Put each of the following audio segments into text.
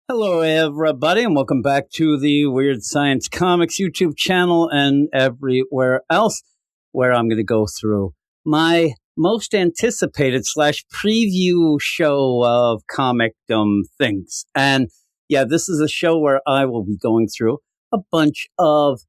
Hello, everybody, and welcome back to the Weird Science Comics YouTube channel and everywhere else, where I'm going to go through my most anticipated / preview show of comicdom things. And yeah, this is a show where I will be going through a bunch of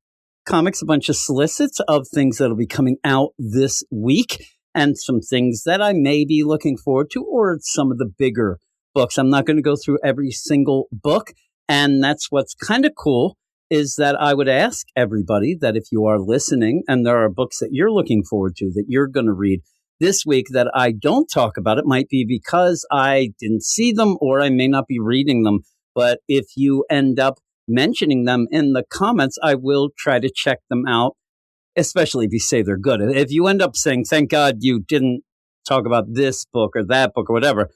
comics, a bunch of solicits of things that'll be coming out this week, and some things that I may be looking forward to, or some of the bigger books. I'm not going to go through every single book. And that's what's kind of cool, is that I would ask everybody that if you are listening and there are books that you're looking forward to that you're going to read this week that I don't talk about, it might be because I didn't see them or I may not be reading them. But if you end up mentioning them in the comments, I will try to check them out, especially if you say they're good. If you end up saying, thank God you didn't talk about this book or that book or whatever,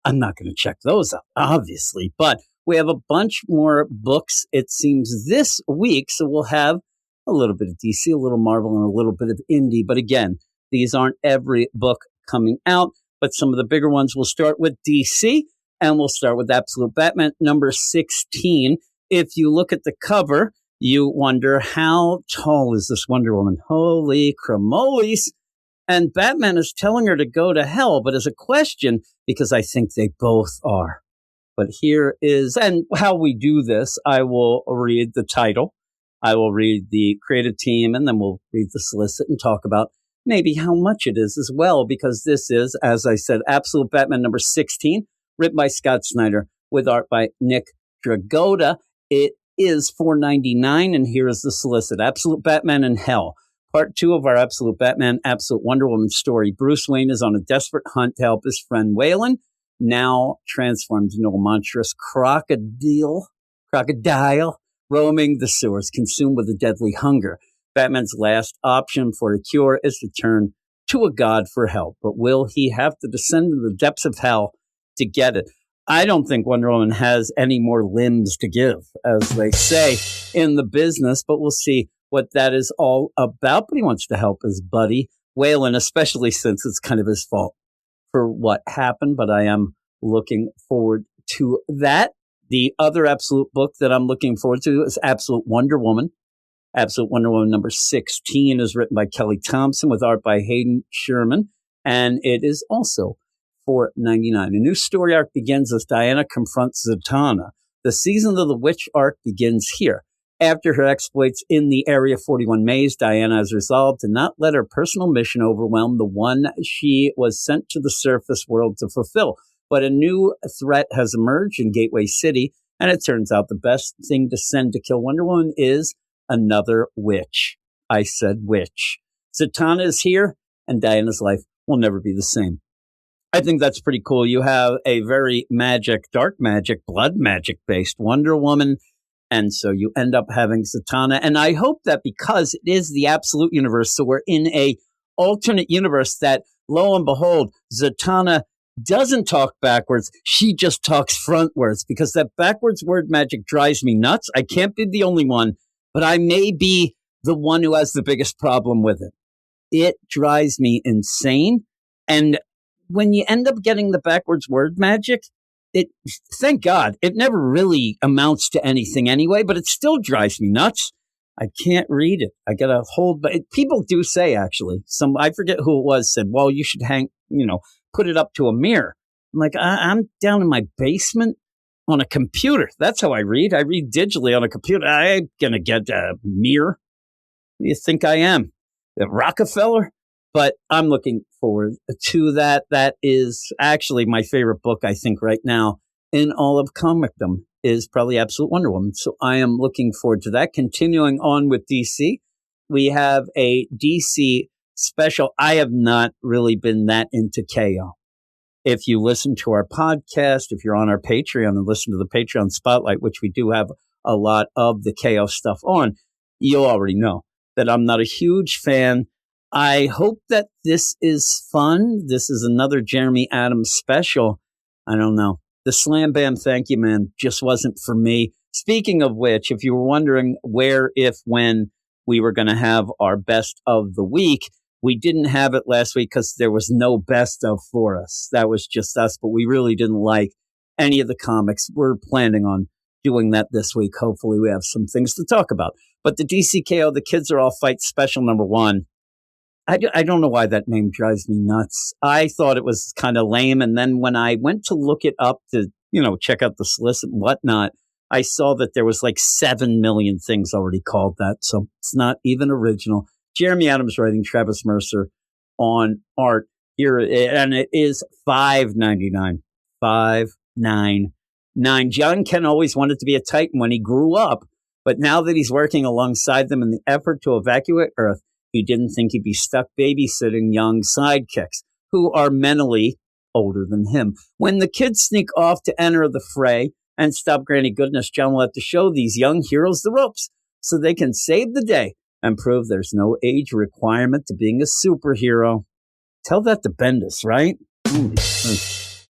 I'm not going to check those out, obviously. But we have a bunch more books, it seems, this week. So we'll have a little bit of DC, a little Marvel, and a little bit of indie. But again, these aren't every book coming out, but some of the bigger ones. We'll start with DC, and we'll start with Absolute Batman number 16. If you look at the cover, you wonder, how tall is this Wonder Woman? Holy cramolis. And Batman is telling her to go to hell, but as a question, because I think they both are. But here is, and how we do this, I will read the title, I will read the creative team, and then we'll read the solicit and talk about maybe how much it is as well, because this is, as I said, Absolute Batman number 16, written by Scott Snyder, with art by Nick Dragotta. It is $4.99, and here is the solicit. Absolute Batman in Hell. Part 2 of our Absolute Batman, Absolute Wonder Woman story. Bruce Wayne is on a desperate hunt to help his friend Waylon, now transformed into a monstrous crocodile, roaming the sewers, consumed with a deadly hunger. Batman's last option for a cure is to turn to a god for help. But will he have to descend into the depths of hell to get it? I don't think Wonder Woman has any more limbs to give, as they say in the business, but we'll see what that is all about. But he wants to help his buddy Waylon, especially since it's kind of his fault for what happened. But I am looking forward to that. The other Absolute book that I'm looking forward to is Absolute Wonder Woman. Absolute Wonder Woman number 16 is written by Kelly Thompson with art by Hayden Sherman, and it is also $4.99. A new story arc begins as Diana confronts Zatanna. The season of the witch arc begins here. After her exploits in the Area 41 maze, Diana has resolved to not let her personal mission overwhelm the one she was sent to the surface world to fulfill. But a new threat has emerged in Gateway City, and it turns out the best thing to send to kill Wonder Woman is another witch. I said witch. Zatanna is here, and Diana's life will never be the same. I think that's pretty cool. You have a very dark magic, blood magic-based Wonder Woman, and so you end up having Zatanna. And I hope that because it is the Absolute universe, so we're in a alternate universe, that lo and behold, Zatanna doesn't talk backwards. She just talks frontwards, because that backwards word magic drives me nuts. I can't be the only one, but I may be the one who has the biggest problem with it. It drives me insane. And when you end up getting the backwards word magic, thank God, it never really amounts to anything anyway, but it still drives me nuts. I can't read it. I got to hold, but people do say, actually, I forget who it was, said, well, you should put it up to a mirror. I'm like, I'm down in my basement on a computer. That's how I read. I read digitally on a computer. I ain't going to get a mirror. Who do you think I am? The Rockefeller? But I'm looking forward to that. That is actually my favorite book, I think, right now in all of comicdom, is probably Absolute Wonder Woman. So I am looking forward to that. Continuing on with DC, we have a DC special. I have not really been that into KO. If you listen to our podcast, if you're on our Patreon and listen to the Patreon Spotlight, which we do have a lot of the KO stuff on, you'll already know that I'm not a huge fan. I hope that this is fun. This is another Jeremy Adams special. I don't know. The Slam Bam Thank You Man just wasn't for me. Speaking of which, if you were wondering where, if, when we were going to have our best of the week, we didn't have it last week because there was no best of for us. That was just us, but we really didn't like any of the comics. We're planning on doing that this week. Hopefully we have some things to talk about. But the DCKO, The Kids Are All Fight Special #1, I don't know why that name drives me nuts. I thought it was kind of lame. And then when I went to look it up to, check out the solicit and whatnot, I saw that there was like 7 million things already called that. So it's not even original. Jeremy Adams writing, Travis Mercer on art here. And it is $5.99. $5.99. John Ken always wanted to be a Titan when he grew up. But now that he's working alongside them in the effort to evacuate Earth, he didn't think he'd be stuck babysitting young sidekicks who are mentally older than him. When the kids sneak off to enter the fray and stop Granny Goodness, John will have to show these young heroes the ropes so they can save the day and prove there's no age requirement to being a superhero. Tell that to Bendis, right?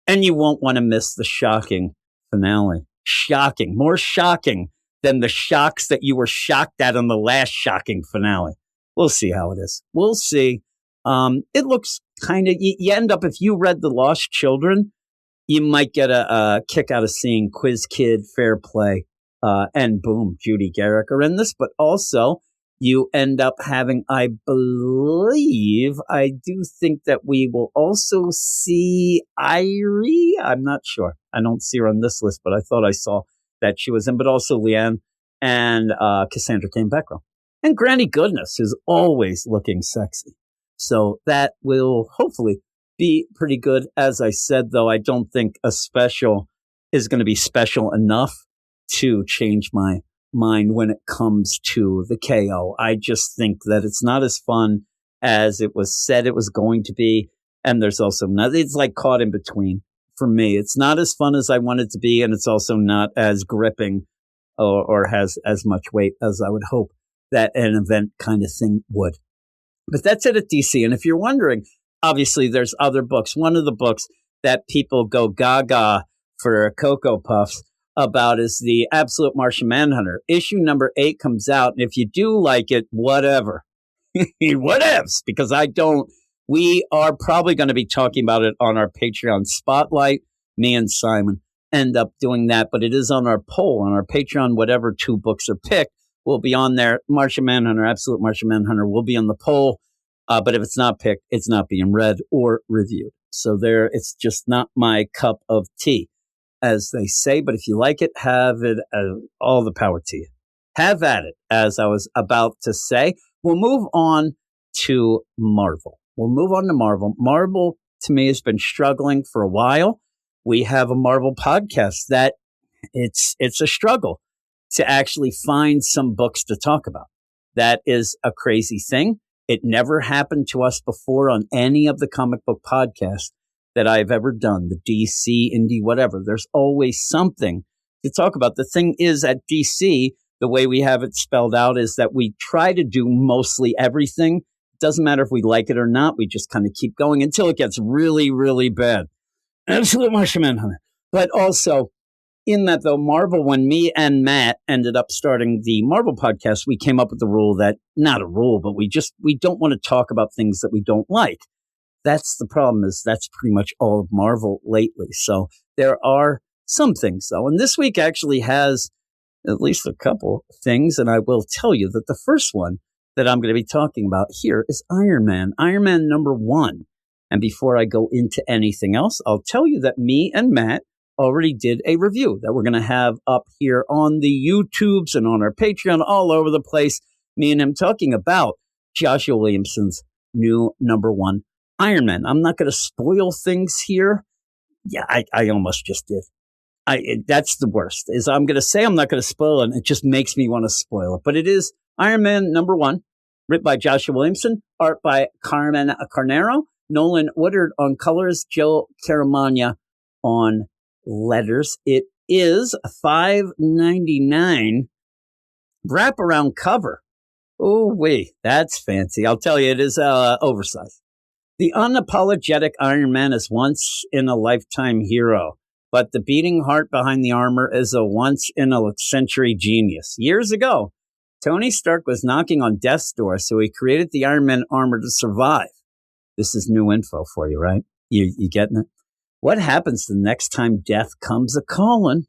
And you won't want to miss the shocking finale. Shocking. More shocking than the shocks that you were shocked at on the last shocking finale. We'll see how it is. We'll see. It looks kind of, you end up, if you read The Lost Children, you might get a kick out of seeing Quiz Kid, Fair Play, and boom, Judy Garrick are in this. But also, you end up having, I do think that we will also see Irie. I'm not sure. I don't see her on this list, but I thought I saw that she was in. But also Leanne and Cassandra Cain Beckrell. And Granny Goodness is always looking sexy. So that will hopefully be pretty good. As I said, though, I don't think a special is going to be special enough to change my mind when it comes to the KO. I just think that it's not as fun as it was said it was going to be. And there's also not, it's like caught in between for me. It's not as fun as I want it to be. And it's also not as gripping or has as much weight as I would hope that an event kind of thing would. But that's it at DC. And if you're wondering, obviously there's other books. One of the books that people go gaga for Cocoa Puffs about is the Absolute Martian Manhunter. Issue #8 comes out. And if you do like it, whatever. Whatevs, because I don't. We are probably going to be talking about it on our Patreon Spotlight. Me and Simon end up doing that. But it is on our poll, on our Patreon, whatever 2 books are picked. Will be on there. Martian Manhunter, Absolute Martian Manhunter will be on the poll. But if it's not picked, it's not being read or reviewed. So there, it's just not my cup of tea, as they say. But if you like it, have it. All the power to you. Have at it, as I was about to say. We'll move on to Marvel. Marvel, to me, has been struggling for a while. We have a Marvel podcast that it's a struggle to actually find some books to talk about. That is a crazy thing. It never happened to us before on any of the comic book podcasts that I've ever done, the DC, indie, whatever. There's always something to talk about. The thing is, at DC, the way we have it spelled out is that we try to do mostly everything. It doesn't matter if we like it or not. We just kind of keep going until it gets really, really bad. Absolute Martian Manhunter. But also, in that, though, Marvel, when me and Matt ended up starting the Marvel podcast, we came up with the rule that, not a rule, but we don't want to talk about things that we don't like. That's the problem, is that's pretty much all of Marvel lately. So there are some things, though. And this week actually has at least a couple things. And I will tell you that the first one that I'm going to be talking about here is Iron Man #1. And before I go into anything else, I'll tell you that me and Matt already did a review that we're going to have up here on the YouTubes and on our Patreon all over the place. Me and him talking about Joshua Williamson's new #1 Iron Man. I'm not going to spoil things here. Yeah, I almost just did. That's the worst, is I'm going to say I'm not going to spoil it, and it just makes me want to spoil it. But it is Iron Man #1, written by Joshua Williamson, art by Carmen Carnero, Nolan Woodard on colors, Joe Caramagna on letters. It is a $5.99 wraparound cover. Oh, wait, that's fancy. I'll tell you, it is oversized. The unapologetic Iron Man is once-in-a-lifetime hero, but the beating heart behind the armor is a once-in-a-century genius. Years ago, Tony Stark was knocking on death's door, so he created the Iron Man armor to survive. This is new info for you, right? You getting it? What happens the next time death comes a calling?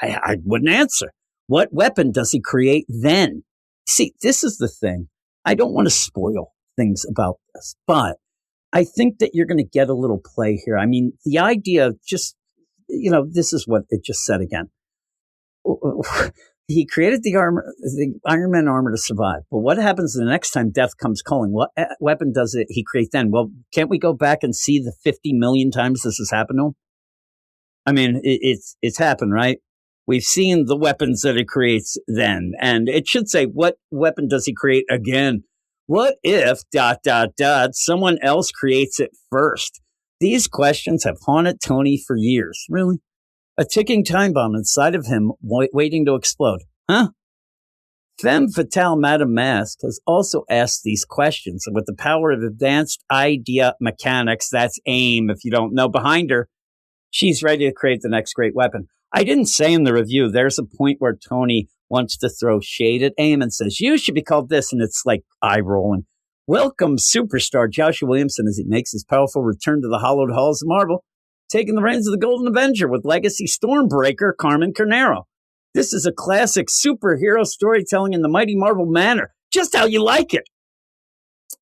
I wouldn't answer. What weapon does he create then? See, this is the thing. I don't want to spoil things about this, but I think that you're going to get a little play here. I mean, the idea of just, this is what it just said again. He created the Iron Man armor to survive. But what happens the next time death comes calling? What weapon does he create then? Well, can't we go back and see the 50 million times this has happened to him? I mean, it's happened, right? We've seen the weapons that it creates then. And it should say, what weapon does he create again? What if, ... someone else creates it first? These questions have haunted Tony for years. Really? A ticking time bomb inside of him waiting to explode. Huh? Femme fatale Madame Mask has also asked these questions. And with the power of advanced idea mechanics, that's AIM, if you don't know, behind her, she's ready to create the next great weapon. I didn't say in the review, there's a point where Tony wants to throw shade at AIM and says, you should be called this. And it's like eye rolling. Welcome, superstar Joshua Williamson, as he makes his powerful return to the hallowed halls of Marvel, taking the reins of the Golden Avenger with legacy Stormbreaker Carmen Carnero. This is a classic superhero storytelling in the mighty Marvel manner, just how you like it.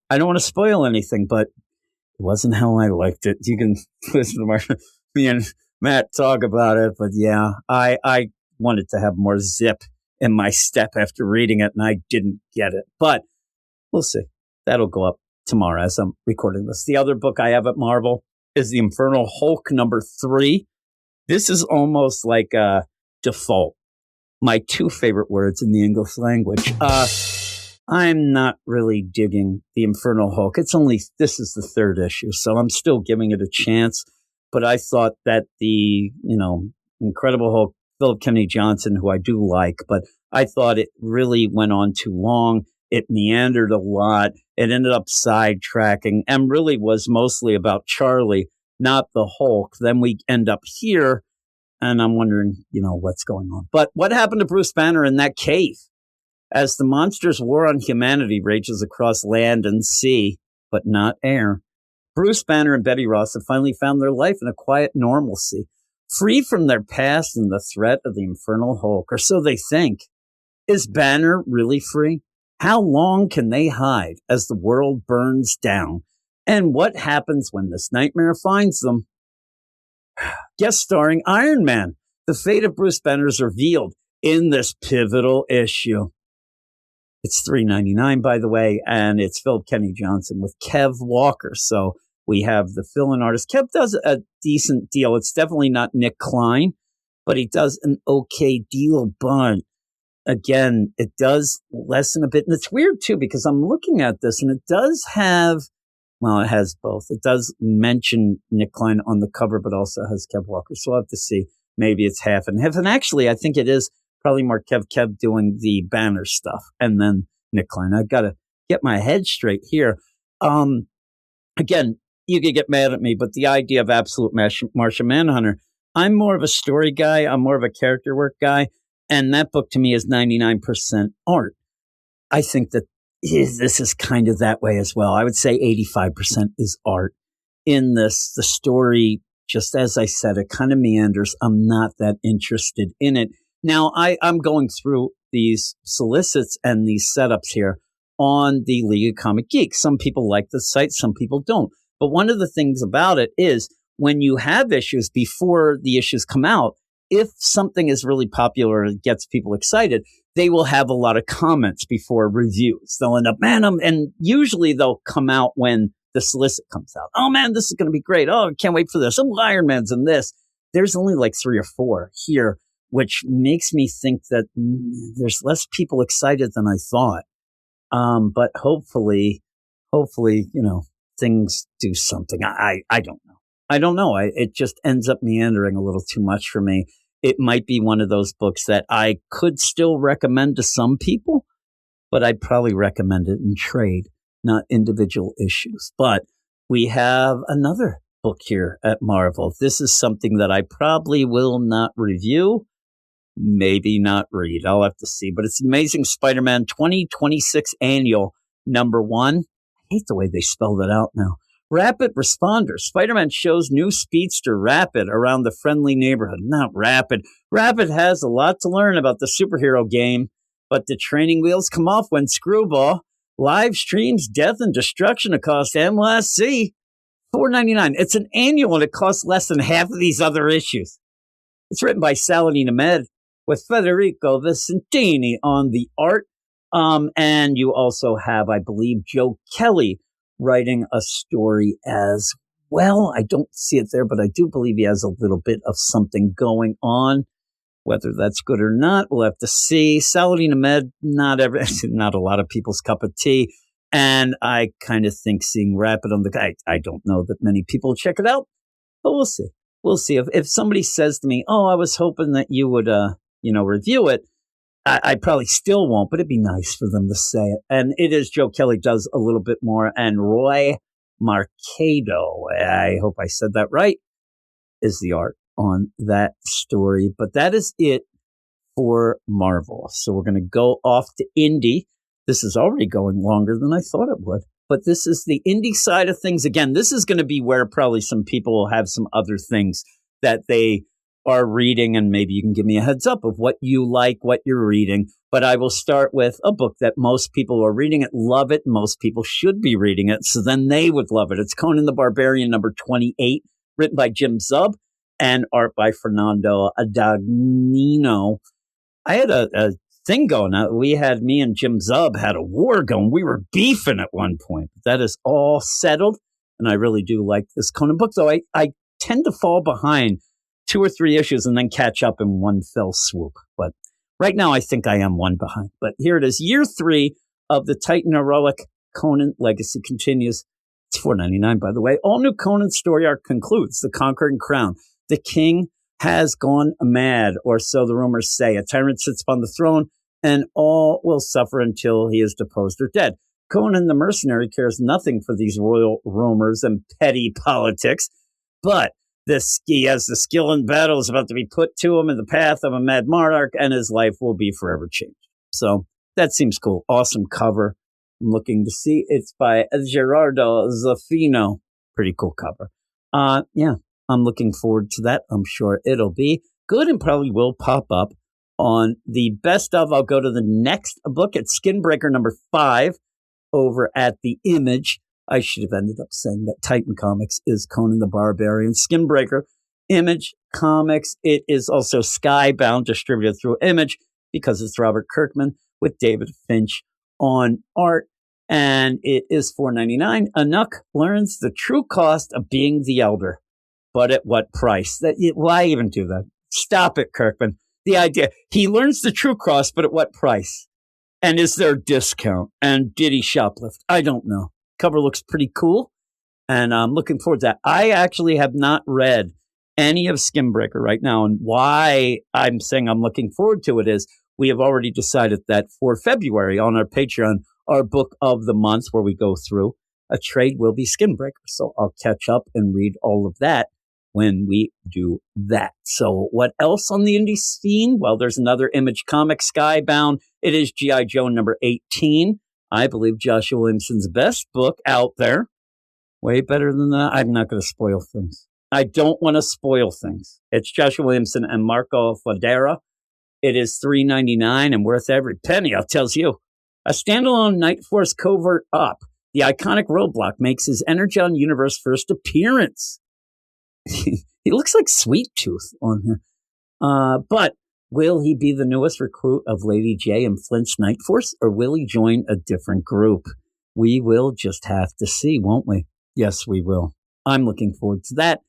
I don't want to spoil anything, but it wasn't how I liked it. You can listen to me and Matt talk about it, but yeah, I wanted to have more zip in my step after reading it, and I didn't get it. But we'll see. That'll go up tomorrow as I'm recording this. The other book I have at Marvel is The Infernal Hulk #3. This is almost like a default. My 2 favorite words in the English language. I'm not really digging The Infernal Hulk. This is the 3rd issue, so I'm still giving it a chance. But I thought that the, Incredible Hulk, Philip Kennedy Johnson, who I do like, but I thought it really went on too long. It meandered a lot. It ended up sidetracking and really was mostly about Charlie, not the Hulk. Then we end up here, and I'm wondering, what's going on. But what happened to Bruce Banner in that cave? As the monster's war on humanity rages across land and sea, but not air, Bruce Banner and Betty Ross have finally found their life in a quiet normalcy, free from their past and the threat of the Infernal Hulk, or so they think. Is Banner really free? How long can they hide as the world burns down? And what happens when this nightmare finds them? Guest starring Iron Man. The fate of Bruce Banner is revealed in this pivotal issue. It's $3.99, by the way, and it's Philip Kennedy Johnson with Kev Walker. So we have the fill-in artist. Kev does a decent deal. It's definitely not Nick Klein, but he does an okay deal. But again, it does lessen a bit. And it's weird, too, because I'm looking at this, and it does have, it has both. It does mention Nick Klein on the cover, but also has Kev Walker. So we'll have to see. Maybe it's half and half. And actually, I think it is probably more Kev doing the Banner stuff, and then Nick Klein. I've got to get my head straight here. Again, you could get mad at me, but the idea of Absolute Martian Manhunter, I'm more of a story guy. I'm more of a character work guy. And that book to me is 99% art. I think that this is kind of that way as well. I would say 85% is art in this. The story, just as I said, it kind of meanders. I'm not that interested in it. Now, I'm going through these solicits and these setups here on the League of Comic Geeks. Some people like the site, some people don't. But one of the things about it is when you have issues before the issues come out, if something is really popular and gets people excited, they will have a lot of comments before reviews. They'll end up, and usually they'll come out when the solicit comes out. Oh, man, this is going to be great. Oh, I can't wait for this. Oh, Iron Man's in this. There's only like 3 or 4 here, which makes me think that there's less people excited than I thought. But hopefully, things do something. I don't know. I don't know. It just ends up meandering a little too much for me. It might be one of those books that I could still recommend to some people, but I'd probably recommend it in trade, not individual issues. But we have another book here at Marvel. This is something that I probably will not review, maybe not read. I'll have to see. But it's The Amazing Spider-Man 2026 Annual #1. I hate the way they spell that out now. Rapid Responder. Spider-Man shows new speedster Rapid around the friendly neighborhood. Not Rapid. Rapid has a lot to learn about the superhero game, but the training wheels come off when Screwball live streams death and destruction across MLSC. $4.99. It's an annual and it costs less than half of these other issues. It's written by Saladin Ahmed with Federico Vicentini on the art. And you also have, I believe, Joe Kelly writing a story as well. I don't see it there, but I do believe he has a little bit of something going on. Whether that's good or not, we'll have to see. Saladin Ahmed, not a lot of people's cup of tea. And I kind of think seeing Rapid on the I don't know that many people check it out, but we'll see. We'll see. If somebody says to me, I was hoping that you would, review it, I probably still won't, but it'd be nice for them to say it. And it is Joe Kelly does a little bit more. And Roy Marcado, I hope I said that right, is the art on that story. But that is it for Marvel. So we're going to go off to indie. This is already going longer than I thought it would. But this is the indie side of things. Again, this is going to be where probably some people will have some other things that they are reading, and maybe you can give me a heads up of what you like, what you're reading. But I will start with a book that most people are reading it, love it. Most people should be reading it, so then they would love it. It's Conan the Barbarian, number 28, written by Jim Zub and art by Fernando Dagnino. I had a thing going on. Me and Jim Zub had a war going. We were beefing at one point. That is all settled, and I really do like this Conan book, though I tend to fall behind 2 or 3 issues and then catch up in one fell swoop. But right now, I think I am one behind. But here it is. Year 3 of the Titan Heroic Conan Legacy continues. It's $4.99, by the way. All new Conan story arc concludes. The Conquering Crown. The king has gone mad, or so the rumors say. A tyrant sits upon the throne, and all will suffer until he is deposed or dead. Conan the mercenary cares nothing for these royal rumors and petty politics, but he has the skill in battle is about to be put to him in the path of a mad monarch, and his life will be forever changed. So that seems cool. Awesome cover. I'm looking to see. It's by Gerardo Zaffino. Pretty cool cover. Yeah, I'm looking forward to that. I'm sure it'll be good and probably will pop up on the best of. I'll go to the next book. It's Skinbreaker number 5 over at the Image. I should have ended up saying that Titan Comics is Conan the Barbarian. Skinbreaker, Image Comics. It is also Skybound, distributed through Image because it's Robert Kirkman with David Finch on art. And it is $4.99. Anuk learns the true cost of being the elder, but at what price? Why even do that? Stop it, Kirkman. The idea, he learns the true cost, but at what price? And is there a discount? And did he shoplift? I don't know. Cover looks pretty cool, and I'm looking forward to that. I actually have not read any of Skinbreaker right now, and why I'm saying I'm looking forward to it is we have already decided that for February on our Patreon, our book of the month where we go through a trade will be Skinbreaker. So I'll catch up and read all of that when we do that. So what else on the indie scene? Well, there's another Image comic, Skybound. It is G.I. Joe number 18. I believe Joshua Williamson's best book out there. Way better than that. I'm not going to spoil things. I don't want to spoil things. It's Joshua Williamson and Marco Fodera. It is $3.99 and worth every penny, I'll tell you. A standalone Night Force covert op. The iconic Roadblock makes his Energon Universe first appearance. He looks like Sweet Tooth on here. But will he be the newest recruit of Lady J and Flint's Night Force, or will he join a different group? We will just have to see, won't we? Yes, we will. I'm looking forward to that.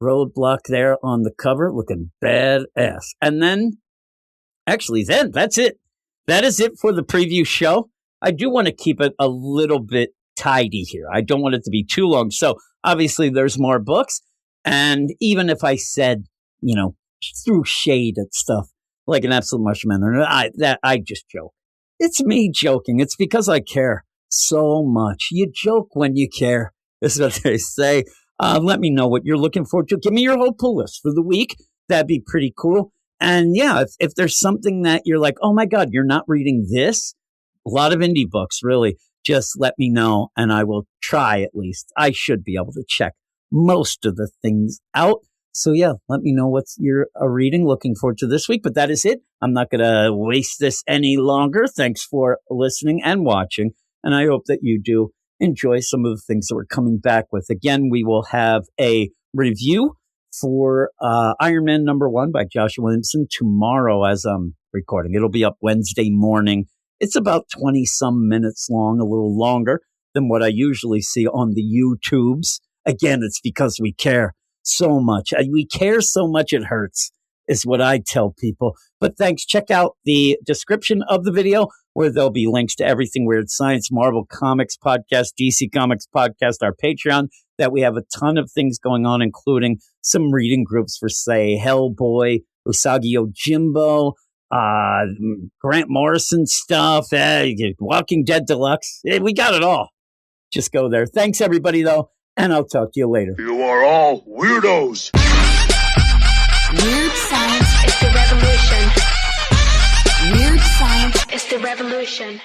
Roadblock there on the cover, looking badass. And then, that's it. That is it for the preview show. I do want to keep it a little bit tidy here. I don't want it to be too long. So, obviously, there's more books. And even if I said, threw shade at stuff, like an absolute mushroom man. I just joke. It's me joking. It's because I care so much. You joke when you care, is what they say. Let me know what you're looking forward to. Give me your whole pull list for the week. That'd be pretty cool. And yeah, if there's something that you're like, oh my God, you're not reading this. A lot of indie books, really. just let me know and I will try at least. I should be able to check most of the things out. So yeah, let me know what you're reading. Looking forward to this week, but that is it. I'm not going to waste this any longer. Thanks for listening and watching. And I hope that you do enjoy some of the things that we're coming back with. Again, we will have a review for Iron Man #1 by Joshua Williamson tomorrow as I'm recording. It'll be up Wednesday morning. It's about 20 some minutes long, a little longer than what I usually see on the YouTubes. Again, it's because we care so much. We care so much it hurts is what I tell people. But thanks. Check out the description of the video where there'll be links to everything Weird Science, Marvel Comics Podcast, DC Comics Podcast, our Patreon, that we have a ton of things going on, including some reading groups for, say, Hellboy, Usagi Yojimbo, Grant Morrison stuff, Walking Dead Deluxe. We got it all. Just go there. Thanks, everybody, though, and I'll talk to you later. You are all weirdos. Weird science is the revolution. Weird science is the revolution.